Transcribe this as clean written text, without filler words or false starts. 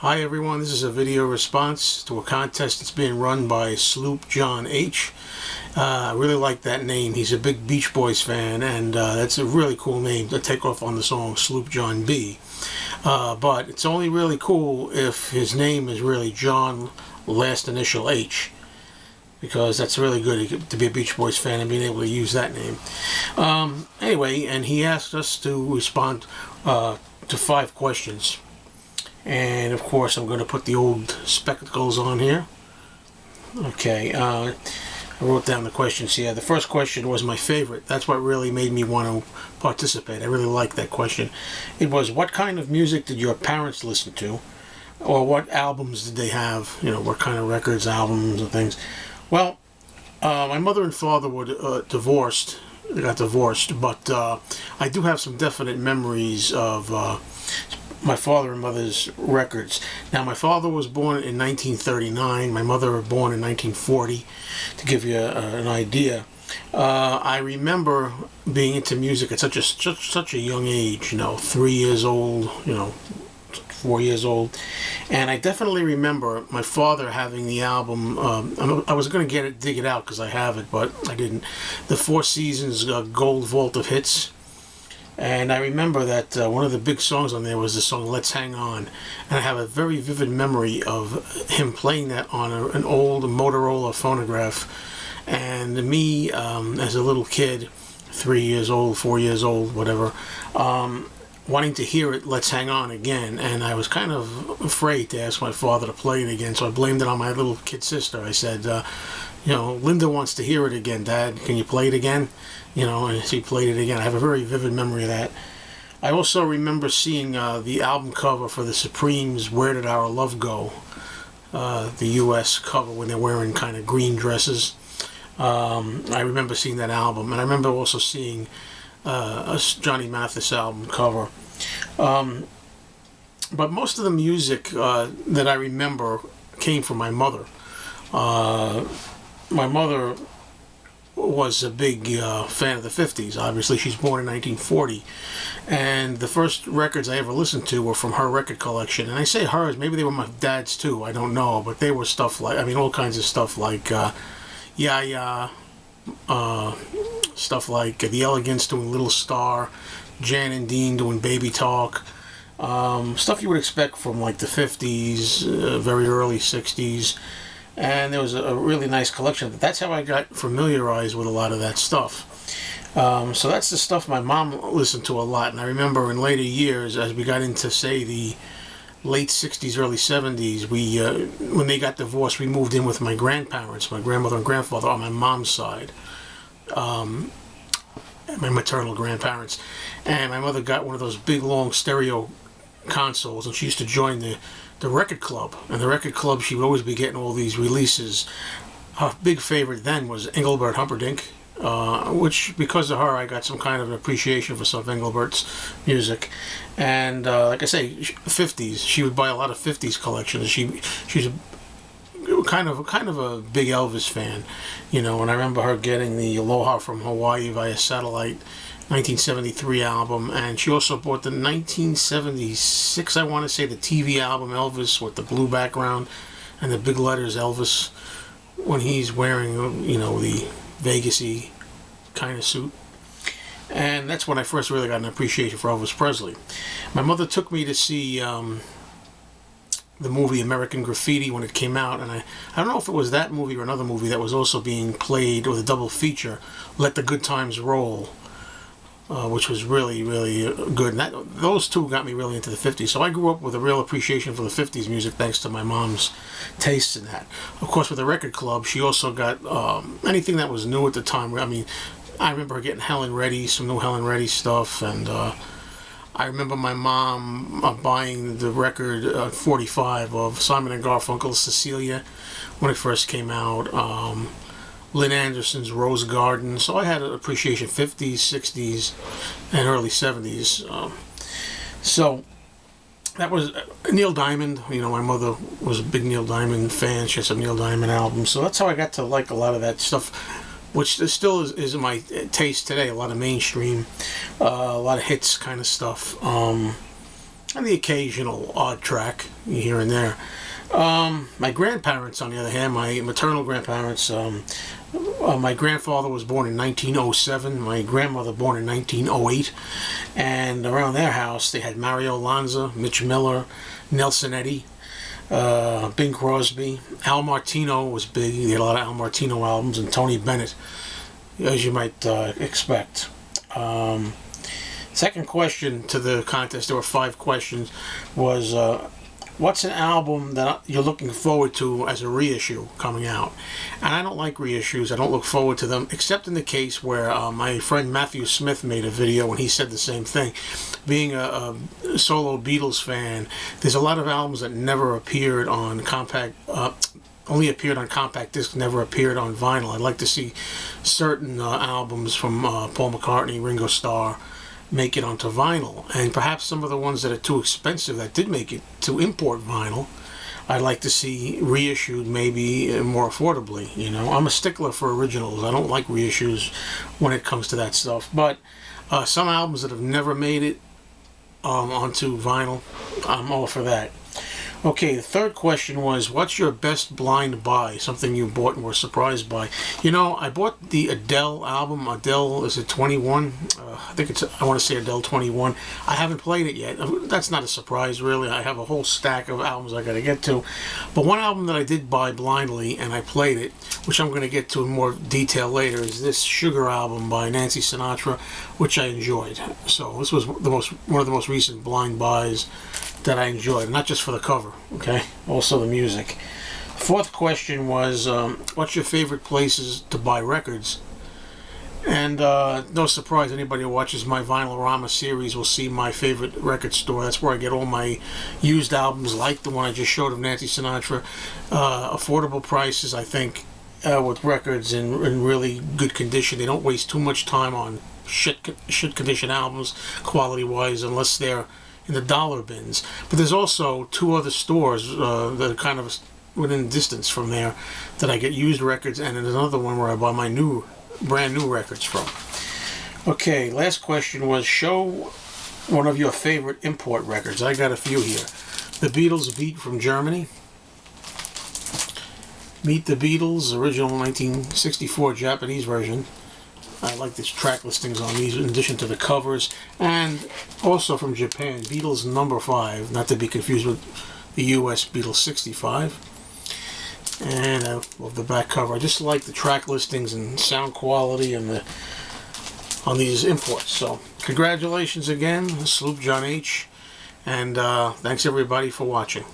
Hi everyone, this is a video response to a contest that's being run by Sloop John H. I really like that name. He's a big Beach Boys fan, and that's a really cool name to take off on the song Sloop John B. But it's only really cool if his name is really John last initial H, because that's really good to be a Beach Boys fan and being able to use that name. Anyway, and he asked us to respond to 5 questions. And of course I'm going to put the old spectacles on here. Okay, I wrote down the questions here. The first question was my favorite. That's what really made me want to participate. I really liked that question. It was, what kind of music did your parents listen to? Or what albums did they have? You know, what kind of records, albums, and things. Well, my mother and father were divorced. They got divorced, but I do have some definite memories of my father and mother's records. Now, my father was born in 1939. My mother was born in 1940, to give you an idea. I remember being into music at such a young age, 3 years old, 4 years old. And I definitely remember my father having the album, I was going to dig it out because I have it, but I didn't. The Four Seasons Gold Vault of Hits. And I remember that one of the big songs on there was the song Let's Hang On. And I have a very vivid memory of him playing that on an old Motorola phonograph. And me, as a little kid, 3 years old, 4 years old, whatever, wanting to hear it, Let's Hang On again. And I was kind of afraid to ask my father to play it again, so I blamed it on my little kid sister. I said, Linda wants to hear it again, Dad. Can you play it again? And she played it again. I have a very vivid memory of that. I also remember seeing the album cover for the Supremes' Where Did Our Love Go? The U.S. cover when they're wearing kind of green dresses. I remember seeing that album. And I remember also seeing a Johnny Mathis album cover. But most of the music that I remember came from my mother. My mother was a big fan of the 50s. Obviously, she's born in 1940, and the first records I ever listened to were from her record collection. And I say hers, maybe they were my dad's too, I don't know, but they were stuff like, all kinds of stuff like Yeah, stuff like The Elegants doing Little Star, Jan and Dean doing Baby Talk, stuff you would expect from like the 50s, very early 60s. And there was a really nice collection. That's how I got familiarized with a lot of that stuff. So that's the stuff my mom listened to a lot. And I remember in later years, as we got into, say, the late 60s, early 70s, when they got divorced, we moved in with my grandparents, my grandmother and grandfather on my mom's side, my maternal grandparents. And my mother got one of those big, long stereo consoles, and she used to join the record club. And the record club, she would always be getting all these releases. Her big favorite then was Engelbert Humperdinck, which, because of her, I got some kind of an appreciation for some of Engelbert's music. And like I say, 50s, she would buy a lot of 50s collections. She's kind of a big Elvis fan, and I remember her getting the Aloha from Hawaii via satellite 1973 album, and she also bought the 1976, I want to say, the TV album Elvis with the blue background and the big letters Elvis when he's wearing, the Vegas-y kind of suit. And that's when I first really got an appreciation for Elvis Presley. My mother took me to see the movie American Graffiti when it came out, and I don't know if it was that movie or another movie that was also being played with a double feature, Let the Good Times Roll, which was really, really good. And those two got me really into the 50s. So I grew up with a real appreciation for the 50s music thanks to my mom's taste in that. Of course, with the record club, she also got anything that was new at the time. I remember her getting Helen Reddy, some new Helen Reddy stuff, and I remember my mom buying the record 45 of Simon & Garfunkel's Cecilia when it first came out. Lynn Anderson's Rose Garden. So I had an appreciation 50s, 60s, and early 70s. So that was Neil Diamond. My mother was a big Neil Diamond fan. She had some Neil Diamond albums. So that's how I got to like a lot of that stuff, which still is my taste today. A lot of mainstream, a lot of hits kind of stuff. and the occasional odd track here and there. My grandparents, on the other hand, my maternal grandparents, my grandfather was born in 1907, my grandmother born in 1908, and around their house they had Mario Lanza, Mitch Miller, Nelson Eddy, Bing Crosby. Al Martino was big. He had a lot of Al Martino albums, and Tony Bennett, as you might expect. Second question to the contest, there were 5 questions, was what's an album that you're looking forward to as a reissue coming out? And I don't like reissues. I don't look forward to them, except in the case where my friend Matthew Smith made a video and he said the same thing. Being a solo Beatles fan, there's a lot of albums that never appeared on compact, only appeared on compact disc, never appeared on vinyl. I'd like to see certain albums from Paul McCartney, Ringo Starr, make it onto vinyl, and perhaps some of the ones that are too expensive that did make it to import vinyl, I'd like to see reissued maybe more affordably. You know, I'm a stickler for originals. I don't like reissues when it comes to that stuff, but some albums that have never made it onto vinyl, I'm all for that. Okay, the third question was, what's your best blind buy? Something you bought and were surprised by. You know, I bought the Adele album. Adele, is it 21? I think it's, I want to say Adele 21. I haven't played it yet. That's not a surprise, really. I have a whole stack of albums I got to get to. But one album that I did buy blindly and I played it, which I'm going to get to in more detail later, is this Sugar album by Nancy Sinatra, which I enjoyed. So this was one of the most recent blind buys that I enjoyed, not just for the cover, okay, also the music. Fourth question was, what's your favorite places to buy records? And no surprise, anybody who watches my Vinylorama series will see my favorite record store. That's where I get all my used albums, like the one I just showed of Nancy Sinatra. Affordable prices, I think, with records in really good condition. They don't waste too much time on shit condition albums, quality-wise, unless they're in the dollar bins. But there's also 2 other stores that are kind of within distance from there that I get used records, and there's another one where I buy my brand new records from. Okay, last question was, show one of your favorite import records. I got a few here. The Beatles Beat from Germany. Meet the Beatles, original 1964 Japanese version. I like these track listings on these in addition to the covers. And also from Japan, Beatles number 5, not to be confused with the US Beatles 65. And I love the back cover. I just like the track listings and sound quality and on these imports. So congratulations again, Sloop John H. And thanks everybody for watching.